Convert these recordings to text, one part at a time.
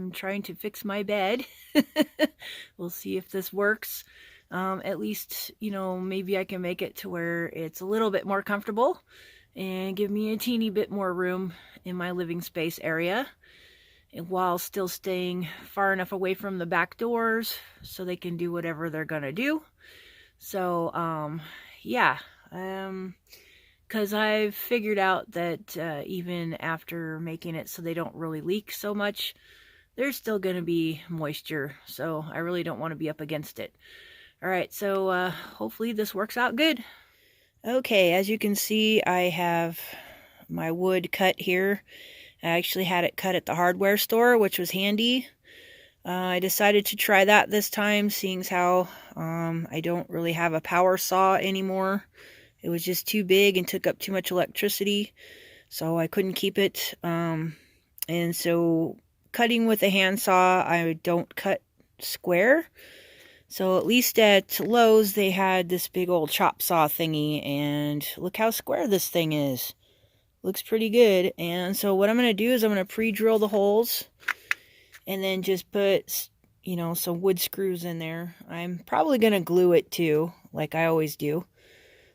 I'm trying to fix my bed. We'll see if this works. At least, maybe I can make it to where it's a little bit more comfortable and give me a teeny bit more room in my living space area, and while still staying far enough away from the back doors so they can do whatever they're gonna do. So, yeah, because I've figured out that even after making it so they don't really leak so much, there's still going to be moisture, so I really don't want to be up against it. Alright, so hopefully this works out good. Okay, as you can see, I have my wood cut here. I actually had it cut at the hardware store, which was handy. I decided to try that this time, seeing how I don't really have a power saw anymore. It was just too big and took up too much electricity, so I couldn't keep it. And so cutting with a handsaw, I don't cut square. So at least at Lowe's, they had this big old chop saw thingy, and look how square this thing is. Looks pretty good. And so what I'm going to do is I'm going to pre-drill the holes and then just put, some wood screws in there. I'm probably going to glue it too, like I always do.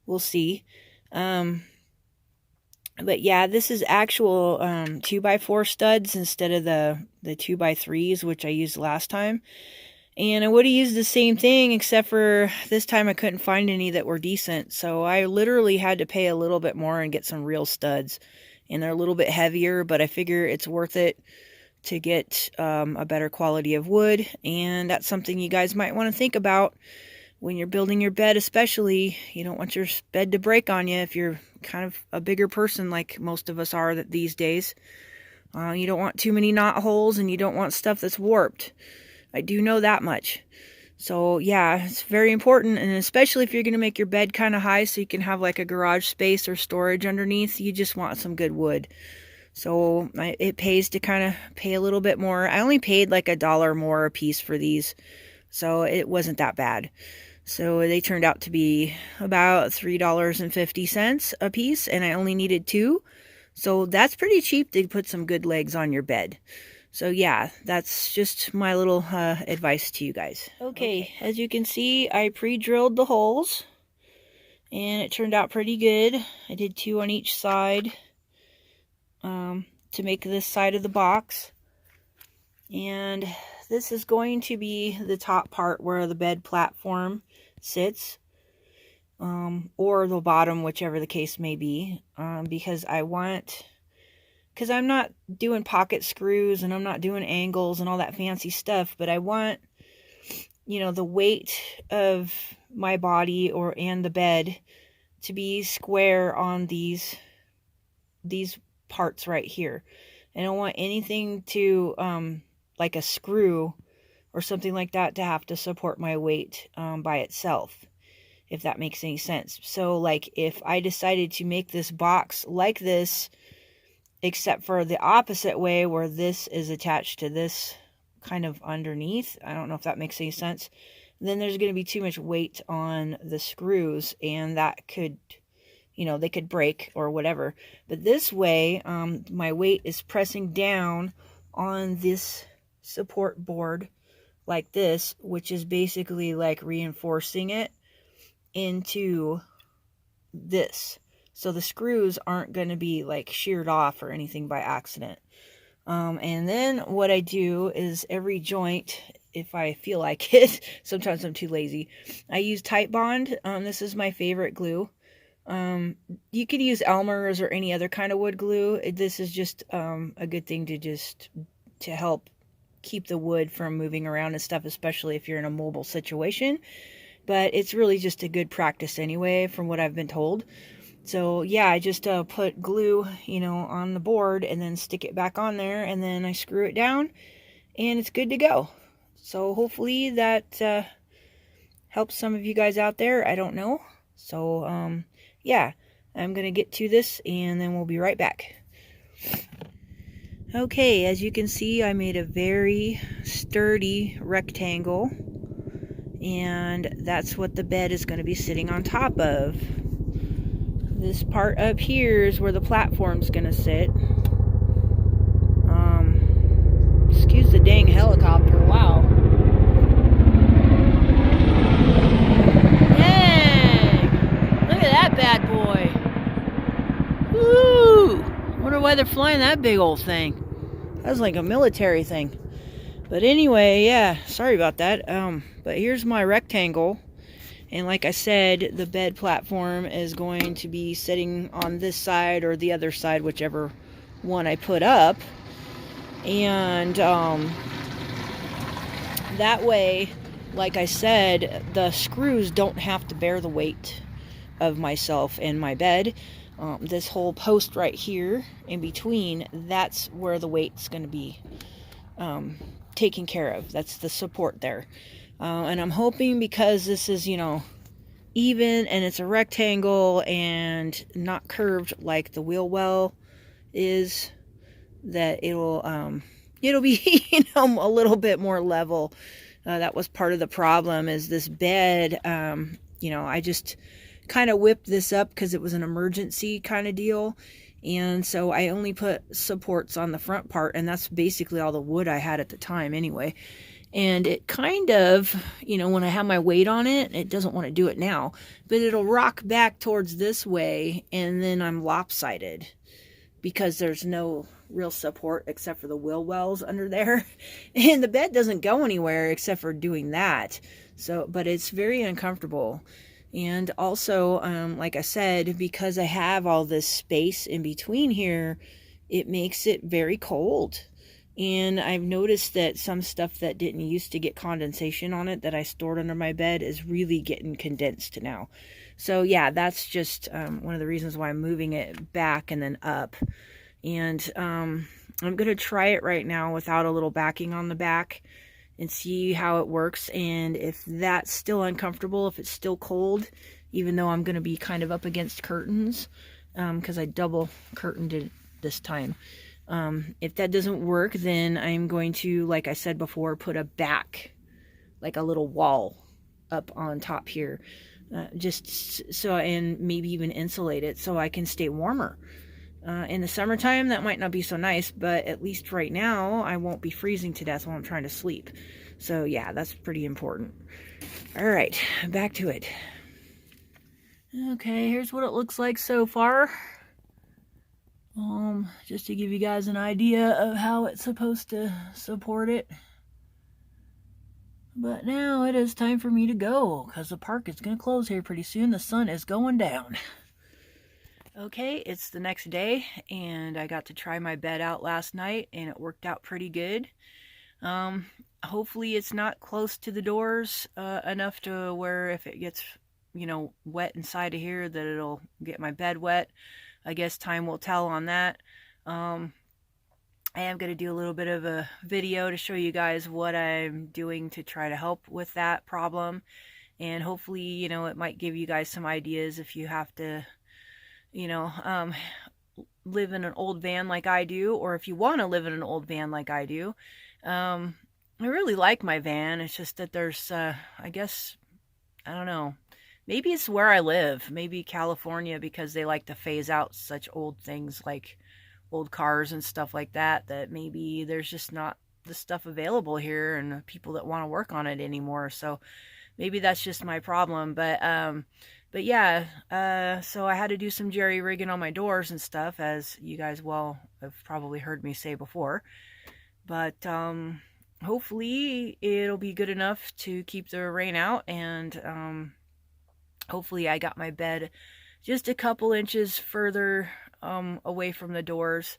We'll see. But yeah, this is actual 2x4 studs instead of the 2x3s, which I used last time. And I would have used the same thing, except for this time I couldn't find any that were decent. So I literally had to pay a little bit more and get some real studs. And they're a little bit heavier, but I figure it's worth it to get a better quality of wood. And that's something you guys might want to think about when you're building your bed, especially. You don't want your bed to break on you if you're kind of a bigger person like most of us are these days. You don't want too many knot holes, and you don't want stuff that's warped. I do know that much. So yeah, it's very important, and especially if you're going to make your bed kind of high so you can have like a garage space or storage underneath, you just want some good wood. So it pays to kind of pay a little bit more. I only paid like $1 more a piece for these, so it wasn't that bad. So they turned out to be about $3.50 a piece, and I only needed 2. So that's pretty cheap to put some good legs on your bed. So yeah, that's just my little advice to you guys. Okay, as you can see, I pre-drilled the holes, and it turned out pretty good. I did 2 on each side to make this side of the box. And this is going to be the top part where the bed platform sits, or the bottom, whichever the case may be, because I'm not doing pocket screws and I'm not doing angles and all that fancy stuff, but I want, the weight of my body and the bed to be square on these parts right here. I don't want anything to, like a screw or something like that, to have to support my weight by itself, if that makes any sense. So like if I decided to make this box like this, except for the opposite way where this is attached to this kind of underneath, I don't know if that makes any sense, then there's going to be too much weight on the screws, and that could, they could break or whatever. But this way, my weight is pressing down on this support board like this, which is basically like reinforcing it into this. So the screws aren't going to be like sheared off or anything by accident. And then what I do is every joint, if I feel like it, sometimes I'm too lazy, I use Titebond. This is my favorite glue. You could use Elmer's or any other kind of wood glue. This is just a good thing to help keep the wood from moving around and stuff, especially if you're in a mobile situation. But it's really just a good practice anyway, from what I've been told. So yeah, I just put glue, on the board, and then stick it back on there, and then I screw it down, and it's good to go. So hopefully that helps some of you guys out there. I don't know. So yeah, I'm gonna get to this, and then we'll be right back. Okay, as you can see, I made a very sturdy rectangle, and that's what the bed is going to be sitting on top of. This part up here is where the platform's going to sit. Excuse the dang helicopter. Wow. Dang! Look at that bad boy. Woo! Wonder why they're flying that big old thing. That's like a military thing. But anyway, yeah, sorry about that. But here's my rectangle. And like I said, the bed platform is going to be sitting on this side or the other side, whichever one I put up. And that way, like I said, the screws don't have to bear the weight of myself and my bed. This whole post right here in between, that's where the weight's going to be taken care of. That's the support there. And I'm hoping, because this is, even and it's a rectangle and not curved like the wheel well is, that it'll be a little bit more level. That was part of the problem, is this bed. I just kind of whipped this up because it was an emergency kind of deal, and so I only put supports on the front part, and that's basically all the wood I had at the time anyway. And it kind of, when I have my weight on it, it doesn't want to do it now, but it'll rock back towards this way, and then I'm lopsided because there's no real support except for the wheel wells under there. And the bed doesn't go anywhere except for doing that. So, but it's very uncomfortable. And also, like I said, because I have all this space in between here, it makes it very cold. And I've noticed that some stuff that didn't used to get condensation on it that I stored under my bed is really getting condensed now. So yeah, that's just one of the reasons why I'm moving it back and then up. And I'm going to try it right now without a little backing on the back and see how it works. And if that's still uncomfortable, if it's still cold, even though I'm going to be kind of up against curtains, because I double curtained it this time. If that doesn't work, then I'm going to, like I said before, put a back, like a little wall up on top here, just so, and maybe even insulate it so I can stay warmer. In the summertime, that might not be so nice, but at least right now, I won't be freezing to death while I'm trying to sleep. So yeah, that's pretty important. All right, back to it. Okay, here's what it looks like so far. Just to give you guys an idea of how it's supposed to support it. But now it is time for me to go, because the park is going to close here pretty soon. The sun is going down. Okay, it's the next day, and I got to try my bed out last night, and it worked out pretty good. Hopefully it's not close to the doors enough to where if it gets, wet inside of here, that it'll get my bed wet. I guess time will tell on that. I am going to do a little bit of a video to show you guys what I'm doing to try to help with that problem. And hopefully, it might give you guys some ideas if you have to, live in an old van like I do, or if you want to live in an old van like I do. I really like my van. It's just that there's, I guess, I don't know. Maybe it's where I live. Maybe California, because they like to phase out such old things like old cars and stuff like that, that maybe there's just not the stuff available here and people that want to work on it anymore. So maybe that's just my problem. But yeah, so I had to do some jerry rigging on my doors and stuff, as you guys well have probably heard me say before. But hopefully it'll be good enough to keep the rain out, and hopefully I got my bed just a couple inches further away from the doors,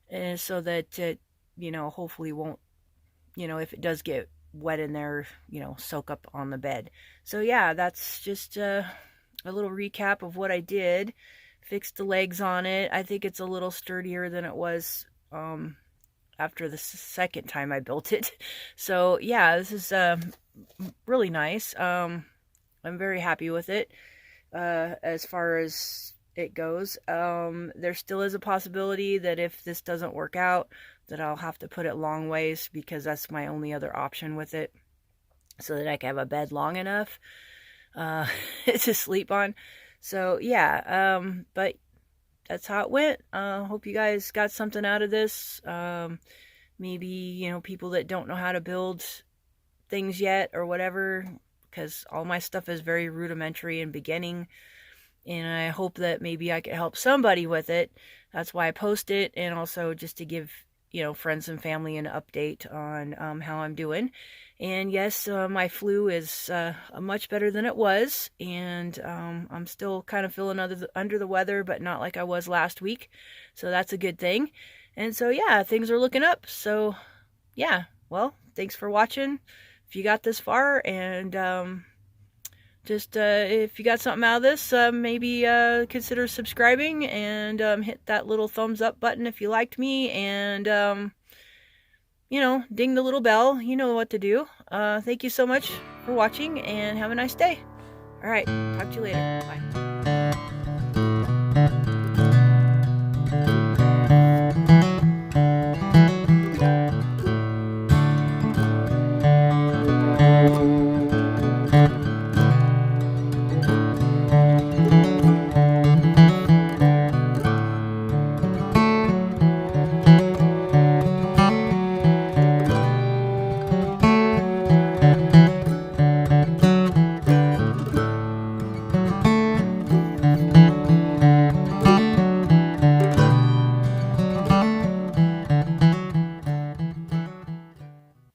and so that it, hopefully won't, if it does get wet in there, soak up on the bed. So yeah, that's just a little recap of what I did. Fixed the legs on it. I think it's a little sturdier than it was after the second time I built it. So yeah, this is really nice. I'm very happy with it as far as it goes. There still is a possibility that if this doesn't work out, that I'll have to put it long ways, because that's my only other option with it, so that I can have a bed long enough to sleep on. So yeah, but that's how it went. Hope you guys got something out of this. maybe, you know, people that don't know how to build things yet or whatever, because all my stuff is very rudimentary and beginning, and I hope that maybe I could help somebody with it. That's why I post it, and also just to give, you know, friends and family an update on how I'm doing. And yes, my flu is much better than it was, and I'm still kind of feeling under the weather, but not like I was last week. So that's a good thing. And so yeah, things are looking up. So yeah, well, thanks for watching. If you got this far, and just if you got something out of this, maybe consider subscribing, and hit that little thumbs up button if you liked me, and you know, ding the little bell. You know what to do. Thank you so much for watching, and have a nice day. All right, talk to you later. Bye.